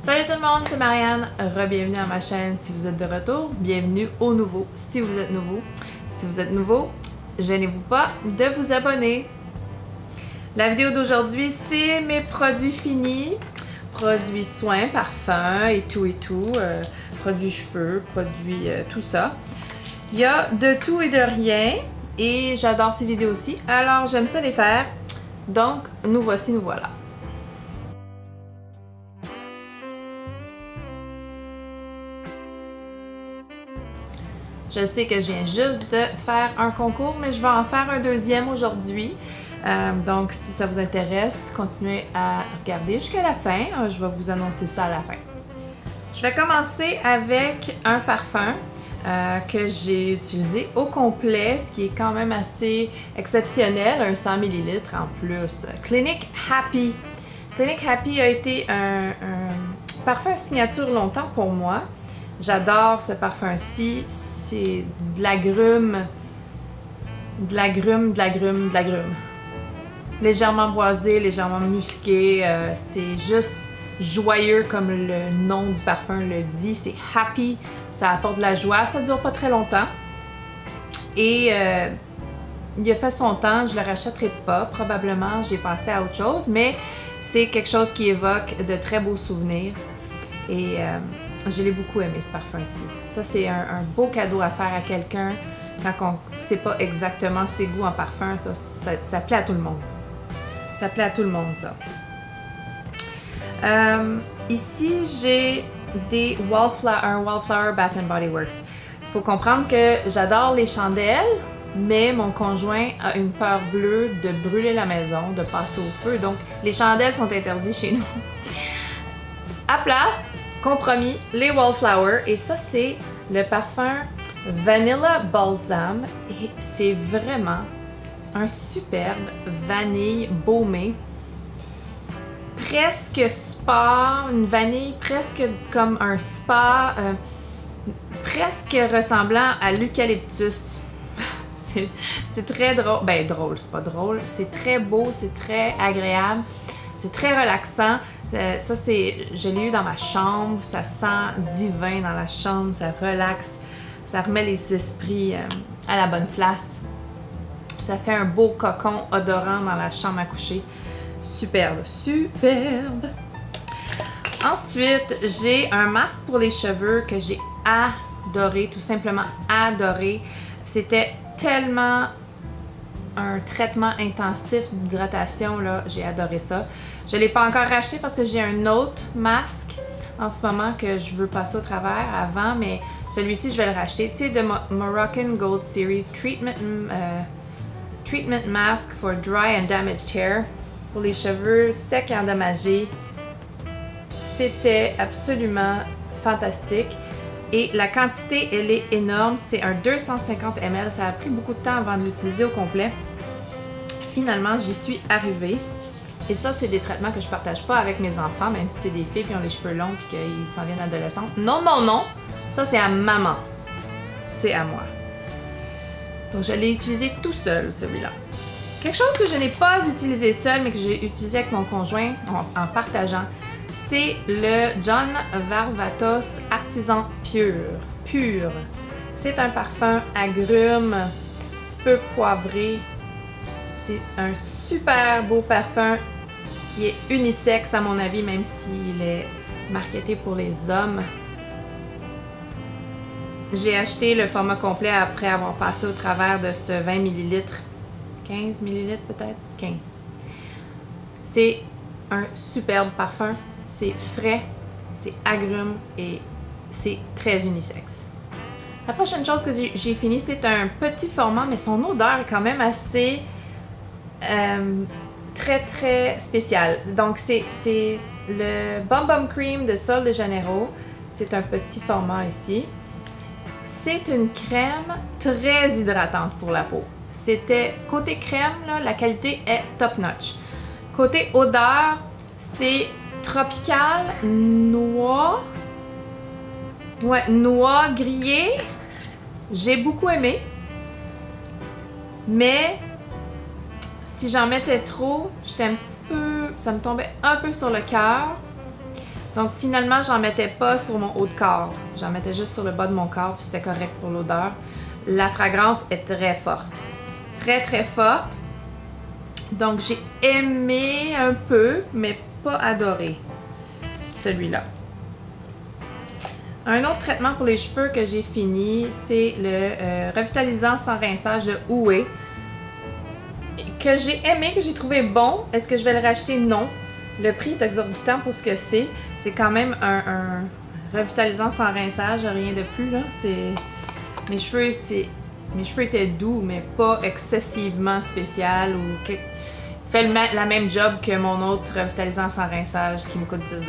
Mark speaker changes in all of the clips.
Speaker 1: Salut tout le monde, c'est Marianne. Re-bienvenue à ma chaîne si vous êtes de retour. Bienvenue aux nouveaux si vous êtes nouveau. Si vous êtes nouveau, gênez-vous pas de vous abonner. La vidéo d'aujourd'hui, c'est mes produits finis. Produits soins, parfums et tout. Produits cheveux, produits tout ça. Il y a de tout et de rien. Et j'adore ces vidéos aussi. Alors j'aime ça les faire. Donc, nous voici, nous voilà. Je sais que je viens juste de faire un concours, mais je vais en faire un deuxième aujourd'hui. Donc, si ça vous intéresse, continuez à regarder jusqu'à la fin. Je vais vous annoncer ça à la fin. Je vais commencer avec un parfum que j'ai utilisé au complet, ce qui est quand même assez exceptionnel, un 100 ml en plus. Clinique Happy. Clinique Happy a été un parfum signature longtemps pour moi. J'adore ce parfum-ci. C'est de l'agrume, légèrement boisé, légèrement musqué. C'est juste joyeux comme le nom du parfum le dit. C'est happy, ça apporte de la joie. Ça dure pas très longtemps. Et il a fait son temps, je le rachèterai pas. Probablement, j'ai passé à autre chose. Mais c'est quelque chose qui évoque de très beaux souvenirs. Et je l'ai beaucoup aimé ce parfum-ci. Ça, c'est un beau cadeau à faire à quelqu'un quand on ne sait pas exactement ses goûts en parfum. Ça plaît à tout le monde. Ça plaît à tout le monde, ça. Ici, j'ai un Wallflower Bath & Body Works. Il faut comprendre que j'adore les chandelles, mais mon conjoint a une peur bleue de brûler la maison, de passer au feu. Donc, les chandelles sont interdites chez nous. À place, compromis, les Wallflower, et ça c'est le parfum Vanilla Balsam et c'est vraiment un superbe vanille baumée, presque spa, une vanille presque comme un spa, presque ressemblant à l'eucalyptus. C'est très drôle, ben drôle, c'est pas drôle, c'est très beau, c'est très agréable, c'est très relaxant. Ça, je l'ai eu dans ma chambre, ça sent divin dans la chambre, ça relaxe, ça remet les esprits à la bonne place. Ça fait un beau cocon odorant dans la chambre à coucher. Superbe, superbe! Ensuite, j'ai un masque pour les cheveux que j'ai adoré, tout simplement adoré. C'était tellement un traitement intensif d'hydratation, là, j'ai adoré ça. Je ne l'ai pas encore racheté parce que j'ai un autre masque en ce moment que je veux passer au travers avant, mais celui-ci, je vais le racheter. C'est de Moroccan Gold Series Treatment Mask for Dry and Damaged Hair pour les cheveux secs et endommagés. C'était absolument fantastique. Et la quantité, elle est énorme. C'est un 250 ml. Ça a pris beaucoup de temps avant de l'utiliser au complet. Finalement, j'y suis arrivée. Et ça, c'est des traitements que je partage pas avec mes enfants, même si c'est des filles qui ont les cheveux longs et qu'ils s'en viennent adolescentes. Non, non, non! Ça, c'est à maman. C'est à moi. Donc, je l'ai utilisé tout seul, celui-là. Quelque chose que je n'ai pas utilisé seul, mais que j'ai utilisé avec mon conjoint en partageant, c'est le John Varvatos Artisan Pur. C'est un parfum agrume, un petit peu poivré. C'est un super beau parfum qui est unisexe à mon avis, même s'il est marketé pour les hommes. J'ai acheté le format complet après avoir passé au travers de ce 20 ml. 15 ml peut-être? 15. C'est un superbe parfum. C'est frais, c'est agrume et c'est très unisexe. La prochaine chose que j'ai fini, c'est un petit format, mais son odeur est quand même assez très spéciale. Donc c'est le Bum Bum Cream de Sol de Janeiro. C'est un petit format ici. C'est une crème très hydratante pour la peau. Côté crème, là, la qualité est top notch. Côté odeur, c'est tropical, noix grillé. J'ai beaucoup aimé. Mais si j'en mettais trop, ça me tombait un peu sur le cœur. Donc finalement, j'en mettais pas sur mon haut de corps. J'en mettais juste sur le bas de mon corps, puis c'était correct pour l'odeur. La fragrance est très forte. Très très forte. Donc j'ai aimé un peu, mais pas adoré celui-là. Un autre traitement pour les cheveux que j'ai fini, c'est le revitalisant sans rinçage de Ouai. Que j'ai aimé, que j'ai trouvé bon. Est-ce que je vais le racheter? Non. Le prix est exorbitant pour ce que c'est. C'est quand même un revitalisant sans rinçage, rien de plus là. Mes cheveux étaient doux, mais pas excessivement spécial ou fait la même job que mon autre revitalisant sans rinçage qui me coûte 10$.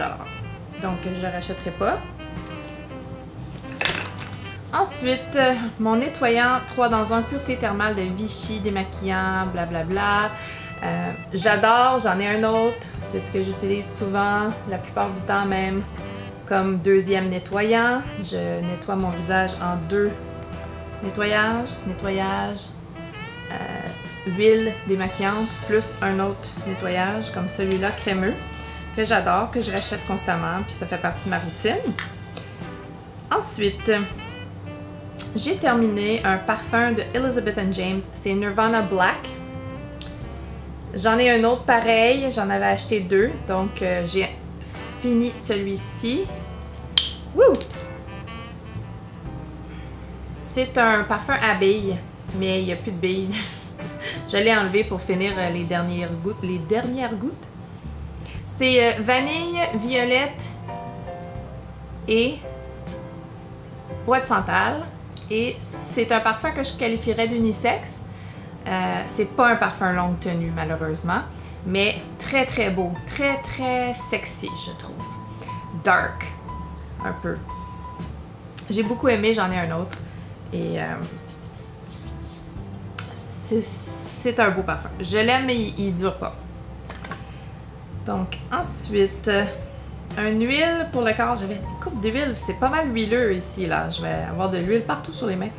Speaker 1: Donc je le rachèterai pas. Ensuite, mon nettoyant 3 dans 1 pureté thermale de Vichy, démaquillant, blablabla. J'adore, j'en ai un autre. C'est ce que j'utilise souvent, la plupart du temps même, comme deuxième nettoyant. Je nettoie mon visage en 2 nettoyages. Huile démaquillante, plus un autre nettoyage, comme celui-là, crémeux, que j'adore, que je rachète constamment, puis ça fait partie de ma routine. Ensuite, j'ai terminé un parfum de Elizabeth & James, c'est Nirvana Black. J'en ai un autre pareil, j'en avais acheté 2, donc j'ai fini celui-ci. Wouh! C'est un parfum à billes, mais il n'y a plus de billes. Je l'ai enlevé pour finir les dernières gouttes. C'est vanille, violette et bois de santal. Et c'est un parfum que je qualifierais d'unisexe. C'est pas un parfum longue tenue, malheureusement, mais très très beau, très très sexy, je trouve. Dark, un peu. J'ai beaucoup aimé, j'en ai un autre. Et c'est un beau parfum. Je l'aime, mais il dure pas. Donc, ensuite, une huile pour le corps. J'avais une coupe d'huile. C'est pas mal huileux ici, là. Je vais avoir de l'huile partout sur les mains.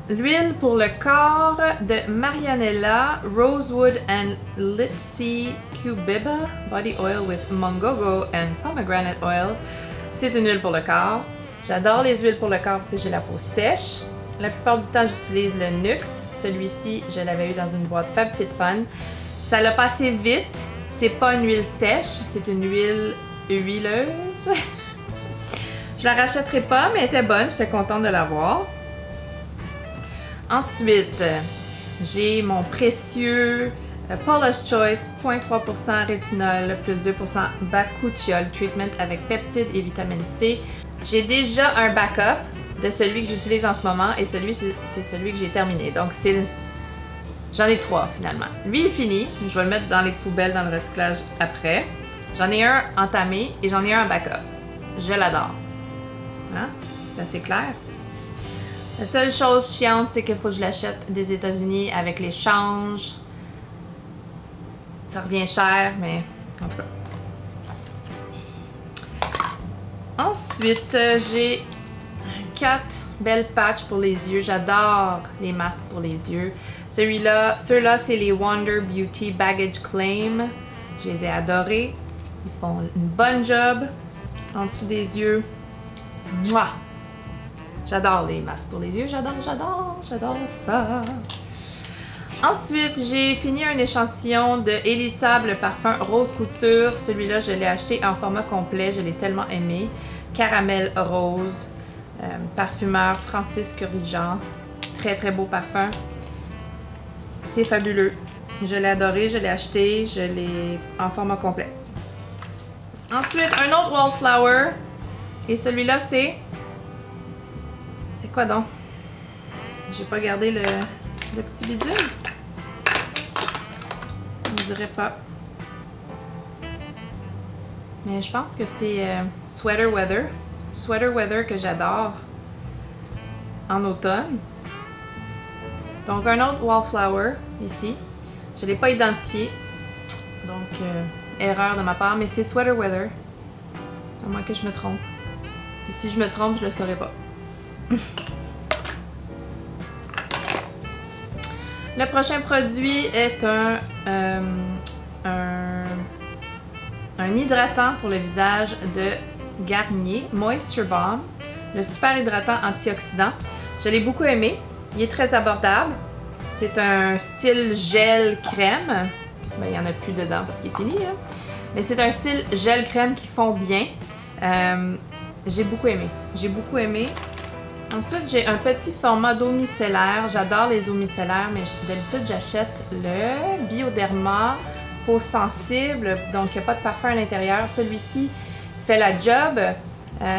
Speaker 1: L'huile pour le corps de Marianella Rosewood and Litsi Cubiba Body Oil with Mongogo and Pomegranate Oil. C'est une huile pour le corps. J'adore les huiles pour le corps parce que j'ai la peau sèche. La plupart du temps, j'utilise le Nuxe. Celui-ci, je l'avais eu dans une boîte FabFitFun. Ça l'a passé vite. C'est pas une huile sèche, c'est une huile huileuse. Je la rachèterai pas, mais elle était bonne. J'étais contente de l'avoir. Ensuite, j'ai mon précieux Paula's Choice 0.3% rétinol plus 2% bakuchiol treatment avec peptides et vitamine C. J'ai déjà un backup de celui que j'utilise en ce moment et celui c'est celui que j'ai terminé. Donc j'en ai 3 finalement. Lui il est fini, je vais le mettre dans les poubelles dans le recyclage après. J'en ai un entamé et j'en ai un en backup. Je l'adore. Hein? C'est assez clair. La seule chose chiante, c'est qu'il faut que je l'achète des États-Unis avec l'échange. Ça revient cher, mais en tout cas. Ensuite, j'ai 4 belles patchs pour les yeux. J'adore les masques pour les yeux. Ceux-là, c'est les Wonder Beauty Baggage Claim. Je les ai adorés. Ils font une bonne job en dessous des yeux. Mouah! J'adore les masques pour les yeux. J'adore ça. Ensuite, j'ai fini un échantillon de Elisa, le parfum Rose Couture. Celui-là, je l'ai acheté en format complet. Je l'ai tellement aimé. Caramel rose. Parfumeur Francis Kurkdjian. Très, très beau parfum. C'est fabuleux. Je l'ai adoré, je l'ai acheté. Je l'ai en format complet. Ensuite, un autre Wallflower. Et celui-là, c'est... C'est quoi donc? J'ai pas gardé le petit bidule. Je dirais pas. Mais je pense que c'est Sweater Weather. Sweater Weather que j'adore en automne. Donc un autre Wallflower ici. Je ne l'ai pas identifié. Donc erreur de ma part. Mais c'est Sweater Weather. À moins que je me trompe. Puis si je me trompe, je le saurais pas. Le prochain produit est un un hydratant pour le visage de Garnier, Moisture Balm, le super hydratant antioxydant. Je l'ai beaucoup aimé, il est très abordable. C'est un style gel crème. Ben, il n'y en a plus dedans parce qu'il est fini, là. Mais c'est un style gel crème qui fond bien. J'ai beaucoup aimé. J'ai beaucoup aimé. Ensuite, j'ai un petit format d'eau micellaire. J'adore les eaux micellaires, mais d'habitude, j'achète le Bioderma peau sensible, donc il n'y a pas de parfum à l'intérieur. Celui-ci fait la job.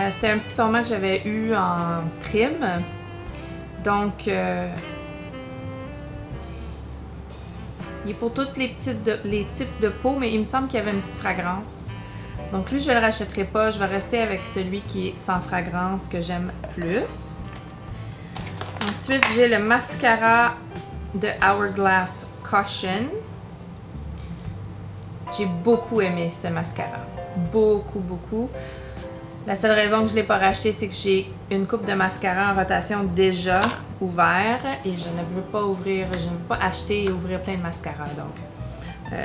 Speaker 1: C'était un petit format que j'avais eu en prime. Donc, il est pour tous les types de peau, mais il me semble qu'il y avait une petite fragrance. Donc lui, je ne le rachèterai pas. Je vais rester avec celui qui est sans fragrance, que j'aime plus. Ensuite, j'ai le mascara de Hourglass Caution. J'ai beaucoup aimé ce mascara. Beaucoup, beaucoup. La seule raison que je ne l'ai pas racheté, c'est que j'ai une coupe de mascara en rotation déjà ouvert et je ne veux pas ouvrir, je ne veux pas acheter et ouvrir plein de mascaras. Donc,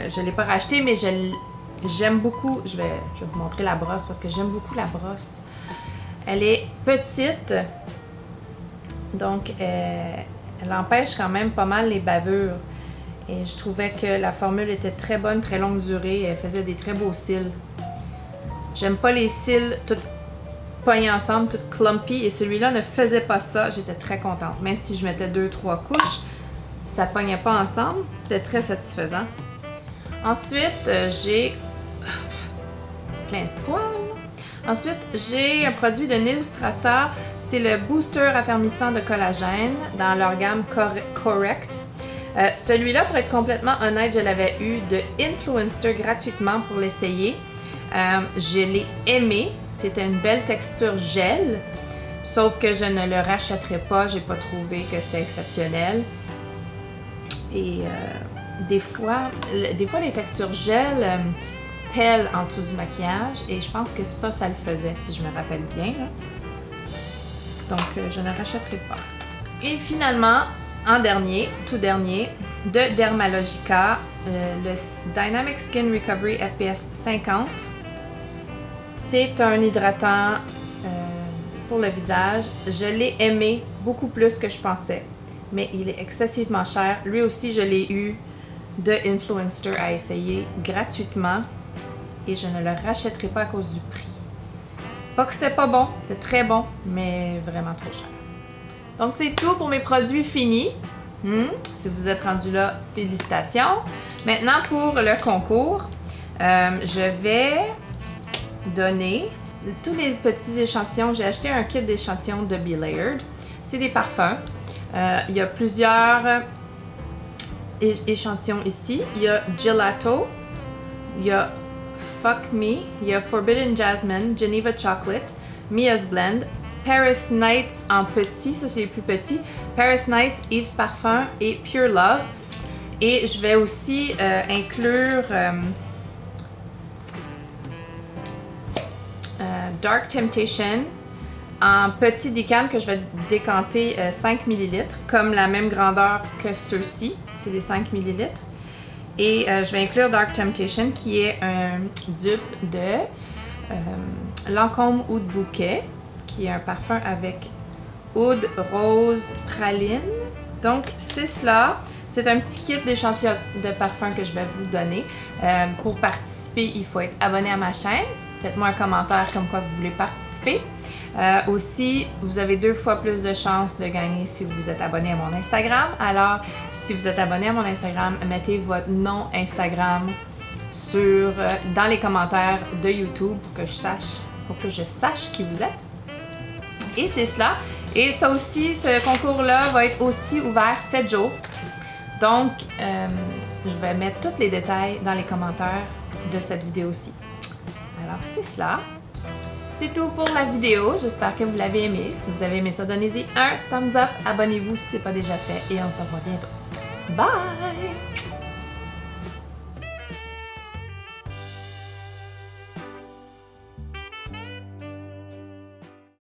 Speaker 1: je ne l'ai pas racheté, mais j'aime beaucoup. Je vais vous montrer la brosse parce que j'aime beaucoup la brosse. Elle est petite, donc elle empêche quand même pas mal les bavures. Et je trouvais que la formule était très bonne, très longue durée. Elle faisait des très beaux cils. J'aime pas les cils toutes pognés ensemble, toutes clumpy. Et celui-là ne faisait pas ça. J'étais très contente. Même si je mettais 2-3 couches, ça pognait pas ensemble. C'était très satisfaisant. Ensuite, j'ai plein de poils. Ensuite, j'ai un produit de Neostrata. C'est le booster affermissant de collagène dans leur gamme Correct. Celui-là, pour être complètement honnête, je l'avais eu de Influenster gratuitement pour l'essayer. Je l'ai aimé. C'était une belle texture gel. Sauf que je ne le rachèterai pas. J'ai pas trouvé que c'était exceptionnel. Et des fois, les textures gel pèlent en dessous du maquillage. Et je pense que ça le faisait, si je me rappelle bien, là. Donc, je ne rachèterai pas. Et finalement, en dernier, tout dernier, de Dermalogica, le Dynamic Skin Recovery FPS 50. C'est un hydratant pour le visage. Je l'ai aimé beaucoup plus que je pensais, mais il est excessivement cher. Lui aussi, je l'ai eu de Influenster à essayer gratuitement et je ne le rachèterai pas à cause du prix. Pas que c'était pas bon, c'était très bon, mais vraiment trop cher. Donc, c'est tout pour mes produits finis. Si vous êtes rendu là, félicitations. Maintenant, pour le concours, je vais donner tous les petits échantillons. J'ai acheté un kit d'échantillons de Be Layered. C'est des parfums. Il y a plusieurs échantillons ici. Il y a Gelato, il y a Fuck Me, il y a Forbidden Jasmine, Geneva Chocolate, Mia's Blend, Paris Nights en petit, ça c'est les plus petits, Paris Nights, Yves Parfum et Pure Love. Et je vais aussi inclure Dark Temptation en petit décan que je vais décanter 5 ml, comme la même grandeur que ceux-ci, c'est des 5 ml. Et je vais inclure Dark Temptation qui est un dupe de Lancôme Oud Bouquet, qui est un parfum avec oud, rose, praline. Donc c'est cela. C'est un petit kit d'échantillons de parfum que je vais vous donner. Pour participer, il faut être abonné à ma chaîne. Faites-moi un commentaire comme quoi vous voulez participer. Aussi, vous avez 2 fois plus de chances de gagner si vous êtes abonné à mon Instagram. Alors, si vous êtes abonné à mon Instagram, mettez votre nom Instagram dans les commentaires de YouTube pour que je sache qui vous êtes. Et c'est cela. Et ça aussi, ce concours-là va être aussi ouvert 7 jours. Donc, je vais mettre tous les détails dans les commentaires de cette vidéo-ci. Alors, c'est cela. C'est tout pour la vidéo. J'espère que vous l'avez aimé. Si vous avez aimé ça, donnez-y un thumbs up. Abonnez-vous si ce n'est pas déjà fait. Et on se revoit bientôt. Bye!